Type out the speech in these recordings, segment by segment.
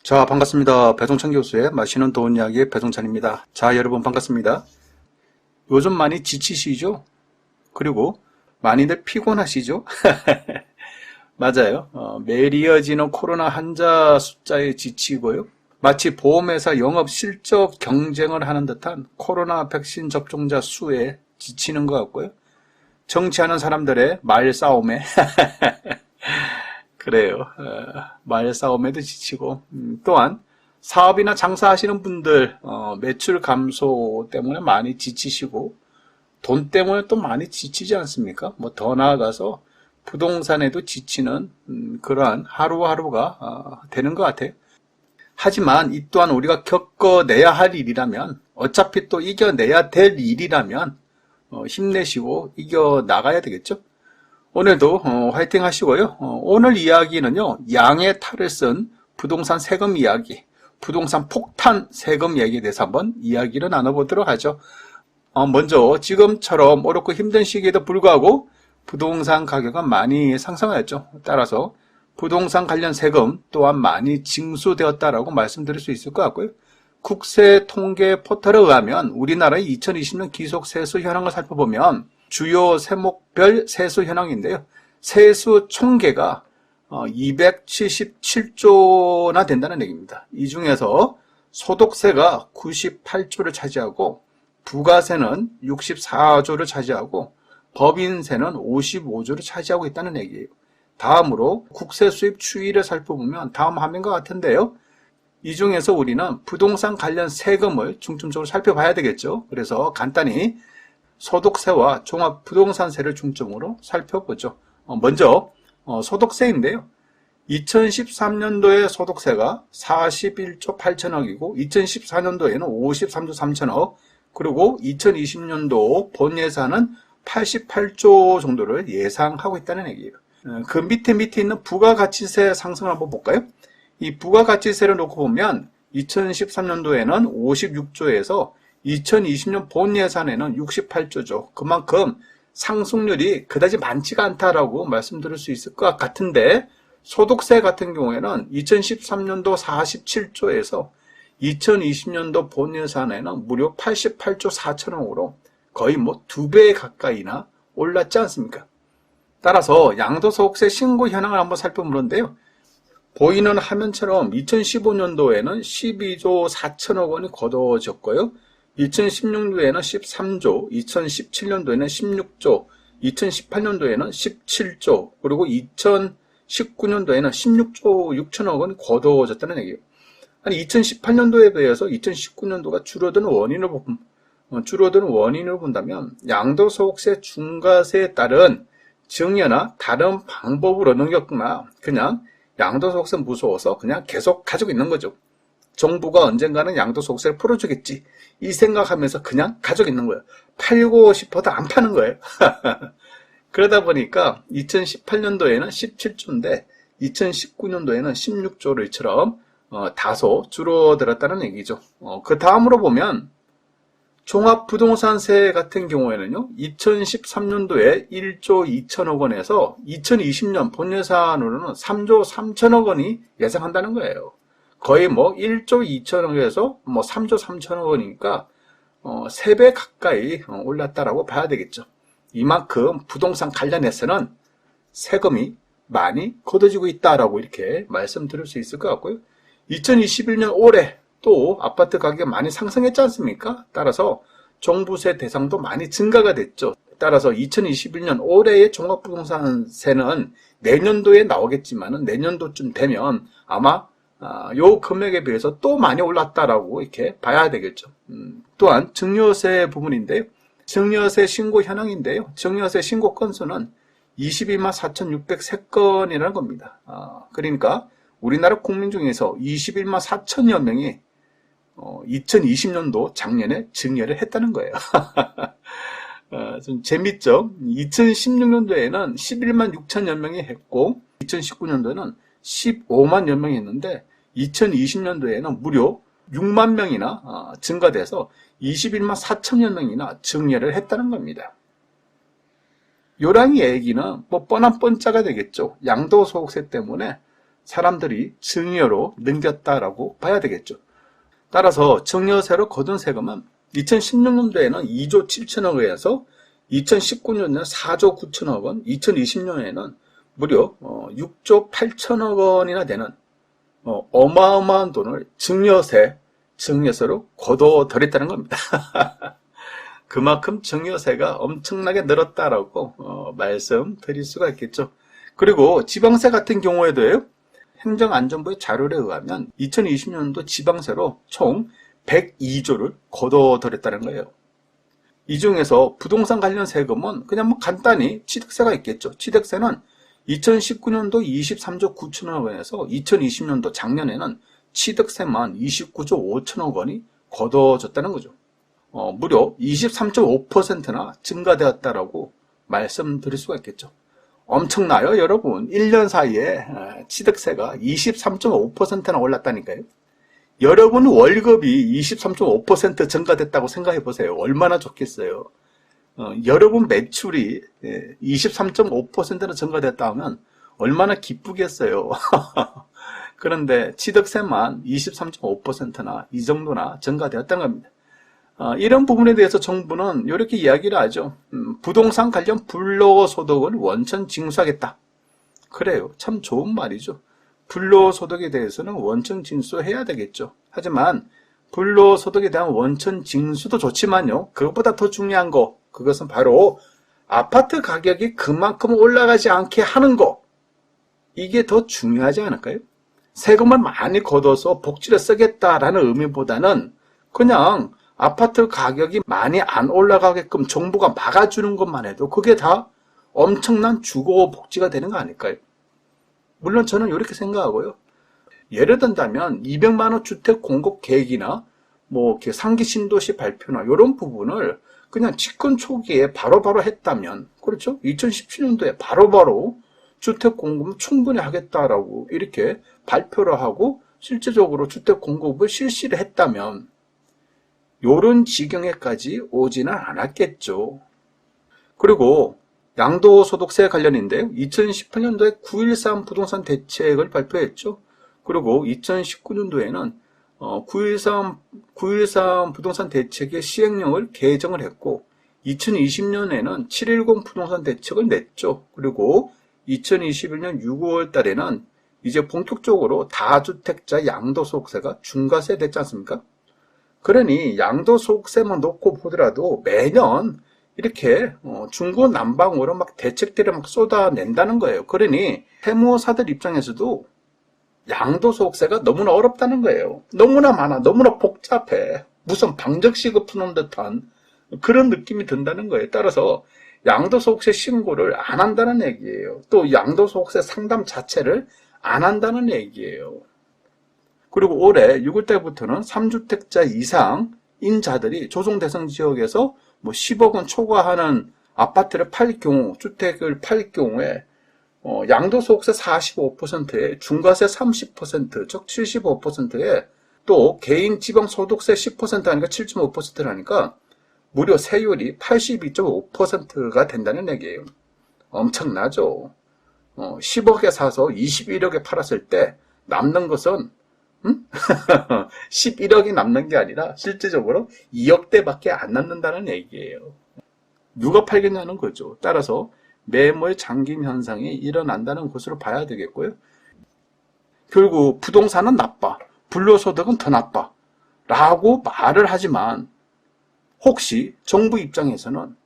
자, 반갑습니다. 배동찬 교수의 맛있는 돈 이야기의 배동찬입니다. 자, 여러분 반갑습니다. 요즘 많이 지치시죠? 그리고 많이들 피곤하시죠? 맞아요. 매일 이어지는 코로나 환자 숫자에 지치고요. 마치 보험회사 영업 실적 경쟁을 하는 듯한 코로나 백신 접종자 수에 지치는 것 같고요. 정치하는 사람들의 말싸움에 그래요. 말싸움에도 지치고 또한 사업이나 장사하시는 분들 매출 감소 때문에 많이 지치시고 돈 때문에 또 많이 지치지 않습니까? 뭐 더 나아가서 부동산에도 지치는 그러한 하루하루가 되는 것 같아요. 하지만 이 또한 우리가 겪어내야 할 일이라면 어차피 또 이겨내야 될 일이라면 힘내시고 이겨나가야 되겠죠? 오늘도 화이팅 하시고요. 오늘 이야기는요. 양의 탈을 쓴 부동산 세금 이야기, 부동산 폭탄 세금 얘기에 대해서 한번 이야기를 나눠보도록 하죠. 먼저 지금처럼 어렵고 힘든 시기에도 불구하고 부동산 가격은 많이 상승하였죠. 따라서 부동산 관련 세금 또한 많이 징수되었다라고 말씀드릴 수 있을 것 같고요. 국세 통계 포털에 의하면 우리나라의 2020년 기속 세수 현황을 살펴보면 주요 세목별 세수 현황인데요. 세수 총계가 277조나 된다는 얘기입니다. 이 중에서 소득세가 98조를 차지하고 부가세는 64조를 차지하고 법인세는 55조를 차지하고 있다는 얘기예요. 다음으로 국세 수입 추이를 살펴보면 다음 화면과 같은데요. 이 중에서 우리는 부동산 관련 세금을 중점적으로 살펴봐야 되겠죠. 그래서 간단히 소득세와 종합부동산세를 중점으로 살펴보죠. 먼저 소득세인데요. 2013년도에 소득세가 41조 8천억이고 2014년도에는 53조 3천억 그리고 2020년도 본 예산은 88조 정도를 예상하고 있다는 얘기예요. 그 밑에 있는 부가가치세 상승을 한번 볼까요? 이 부가가치세를 놓고 보면 2013년도에는 56조에서 2020년 본 예산에는 68조죠. 그만큼 상승률이 그다지 많지가 않다라고 말씀드릴 수 있을 것 같은데 소득세 같은 경우에는 2013년도 47조에서 2020년도 본 예산에는 무려 88조 4천억으로 거의 뭐 2배 가까이나 올랐지 않습니까? 따라서 양도소득세 신고 현황을 한번 살펴보는데요. 보이는 화면처럼 2015년도에는 12조 4천억 원이 거둬졌고요. 2016년도에는 13조, 2017년도에는 16조, 2018년도에는 17조, 그리고 2019년도에는 16조 6천억 원이 거둬졌다는 얘기예요. 아니 2018년도에 비해서 2019년도가 줄어드는 원인을 본다면 양도소득세 중과세에 따른 증여나 다른 방법으로 넘겼구나. 그냥 양도소득세 무서워서 그냥 계속 가지고 있는 거죠. 정부가 언젠가는 양도소득세를 풀어주겠지. 이 생각하면서 그냥 가지고 있는 거예요. 팔고 싶어도 안 파는 거예요. 그러다 보니까 2018년도에는 17조인데 2019년도에는 16조를처럼 다소 줄어들었다는 얘기죠. 그 다음으로 보면 종합부동산세 같은 경우에는요. 2013년도에 1조 2천억 원에서 2020년 본 예산으로는 3조 3천억 원이 예상한다는 거예요. 거의 뭐 1조 2천억에서 뭐 3조 3천억 원이니까 3배 가까이 올랐다라고 봐야 되겠죠. 이만큼 부동산 관련해서는 세금이 많이 걷어지고 있다라고 이렇게 말씀드릴 수 있을 것 같고요. 2021년 올해 또 아파트 가격이 많이 상승했지 않습니까? 따라서 종부세 대상도 많이 증가가 됐죠. 따라서 2021년 올해의 종합부동산세는 내년도에 나오겠지만 내년도쯤 되면 아마 요 금액에 비해서 또 많이 올랐다라고 이렇게 봐야 되겠죠. 또한 증여세 부분인데요. 증여세 신고 현황인데요. 증여세 신고 건수는 22만 4,603건이라는 겁니다. 그러니까 우리나라 국민 중에서 21만 4천여 명이 2020년도 작년에 증여를 했다는 거예요. 좀 재밌죠? 2016년도에는 11만 6천여 명이 했고 2019년도에는 15만여 명이 했는데 2020년도에는 무려 6만 명이나 증가돼서 21만 4천여 명이나 증여를 했다는 겁니다. 요랑 얘기는 뭐 뻔한 뻔짜가 되겠죠. 양도소득세 때문에 사람들이 증여로 넘겼다라고 봐야 되겠죠. 따라서 증여세로 거둔 세금은 2016년도에는 2조 7천억 원에서 2019년에는 4조 9천억 원, 2020년에는 무려 6조 8천억 원이나 되는 어마어마한 돈을 증여세로 거둬들였다는 겁니다. 그만큼 증여세가 엄청나게 늘었다라고 말씀드릴 수가 있겠죠. 그리고 지방세 같은 경우에도요. 행정안전부의 자료에 의하면 2020년도 지방세로 총 102조를 거둬들였다는 거예요. 이 중에서 부동산 관련 세금은 그냥 간단히 취득세가 있겠죠. 취득세는 2019년도 23조 9천억 원에서 2020년도 작년에는 취득세만 29조 5천억 원이 거둬졌다는 거죠. 무려 23.5%나 증가되었다라고 말씀드릴 수가 있겠죠. 엄청나요, 여러분. 1년 사이에 취득세가 23.5%나 올랐다니까요. 여러분 월급이 23.5% 증가됐다고 생각해 보세요. 얼마나 좋겠어요. 여러분 매출이 23.5%나 증가됐다 하면 얼마나 기쁘겠어요. 그런데 취득세만 23.5%나 이 정도나 증가되었다는 겁니다. 이런 부분에 대해서 정부는 이렇게 이야기를 하죠. 부동산 관련 불로소득을 원천 징수하겠다. 그래요. 참 좋은 말이죠. 불로소득에 대해서는 원천 징수해야 되겠죠. 하지만 불로소득에 대한 원천 징수도 좋지만요. 그것보다 더 중요한 거, 그것은 바로 아파트 가격이 그만큼 올라가지 않게 하는 거. 이게 더 중요하지 않을까요? 세금을 많이 걷어서 복지를 쓰겠다라는 의미보다는 그냥 아파트 가격이 많이 안 올라가게끔 정부가 막아주는 것만 해도 그게 다 엄청난 주거 복지가 되는 거 아닐까요? 물론 저는 이렇게 생각하고요. 예를 든다면 200만 원 주택 공급 계획이나 상기 신도시 발표나 이런 부분을 그냥 집권 초기에 바로바로 했다면, 그렇죠? 2017년도에 바로바로 주택 공급을 충분히 하겠다라고 이렇게 발표를 하고 실제적으로 주택 공급을 실시를 했다면 요런 지경에까지 오지는 않았겠죠. 그리고 양도소득세 관련인데요. 2018년도에 9.13 부동산 대책을 발표했죠. 그리고 2019년도에는 9.13 부동산 대책의 시행령을 개정을 했고 2020년에는 7.10 부동산 대책을 냈죠. 그리고 2021년 6월 달에는 이제 본격적으로 다주택자 양도소득세가 중과세 됐지 않습니까? 그러니 양도소득세만 놓고 보더라도 매년 이렇게 중구난방으로 막 대책들을 막 쏟아낸다는 거예요. 그러니 세무사들 입장에서도 양도소득세가 너무나 어렵다는 거예요. 너무나 많아, 너무나 복잡해. 무슨 방정식을 푸는 듯한 그런 느낌이 든다는 거예요. 따라서 양도소득세 신고를 안 한다는 얘기예요. 또 양도소득세 상담 자체를 안 한다는 얘기예요. 그리고 올해 6월달부터는 3주택자 이상인 자들이 조성대상 지역에서 10억 원 초과하는 아파트를 팔 경우, 주택을 팔 경우에 양도소득세 45%에 중과세 30%, 즉 75%에 또 개인 지방소득세 10% 하니까 7.5%라니까 무려 세율이 82.5%가 된다는 얘기예요. 엄청나죠. 10억에 사서 21억에 팔았을 때 남는 것은 11억이 남는 게 아니라 실제적으로 2억대밖에 안 남는다는 얘기예요. 누가 팔겠냐는 거죠. 따라서 매물 잠김 현상이 일어난다는 것으로 봐야 되겠고요. 결국 부동산은 나빠, 불로소득은 더 나빠 라고 말을 하지만 혹시 정부 입장에서는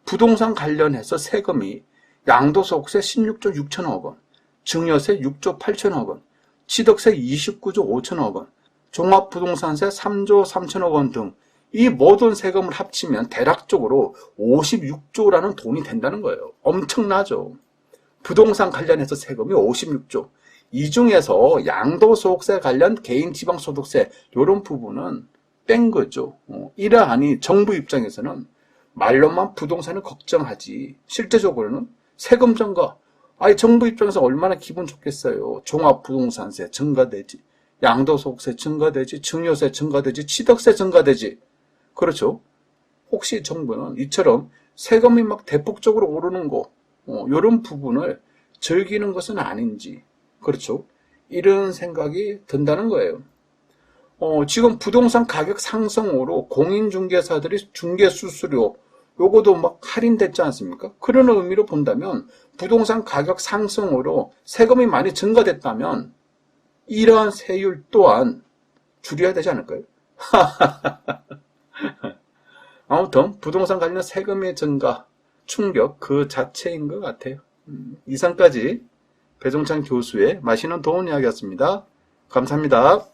부동산 관련해서 세금이 양도소득세 16조 6천억 원, 증여세 6조 8천억 원, 취득세 29조 5천억 원, 종합부동산세 3조 3천억 원 등 이 모든 세금을 합치면 대략적으로 56조라는 돈이 된다는 거예요. 엄청나죠. 부동산 관련해서 세금이 56조. 이 중에서 양도소득세 관련 개인 지방소득세 이런 부분은 뺀 거죠. 이러하니 정부 입장에서는 말로만 부동산을 걱정하지 실제적으로는 세금 증가. 정부 입장에서 얼마나 기분 좋겠어요. 종합부동산세 증가되지, 양도소득세 증가되지, 증여세 증가되지, 취득세 증가되지. 그렇죠? 혹시 정부는 이처럼 세금이 막 대폭적으로 오르는 거, 이런 부분을 즐기는 것은 아닌지. 그렇죠? 이런 생각이 든다는 거예요. 지금 부동산 가격 상승으로 공인중개사들이 중개수수료 요거도 막 할인됐지 않습니까? 그런 의미로 본다면 부동산 가격 상승으로 세금이 많이 증가됐다면 이러한 세율 또한 줄여야 되지 않을까요? 아무튼 부동산 관련 세금의 증가, 충격 그 자체인 것 같아요. 이상까지 배종찬 교수의 맛있는 도움 이야기였습니다. 감사합니다.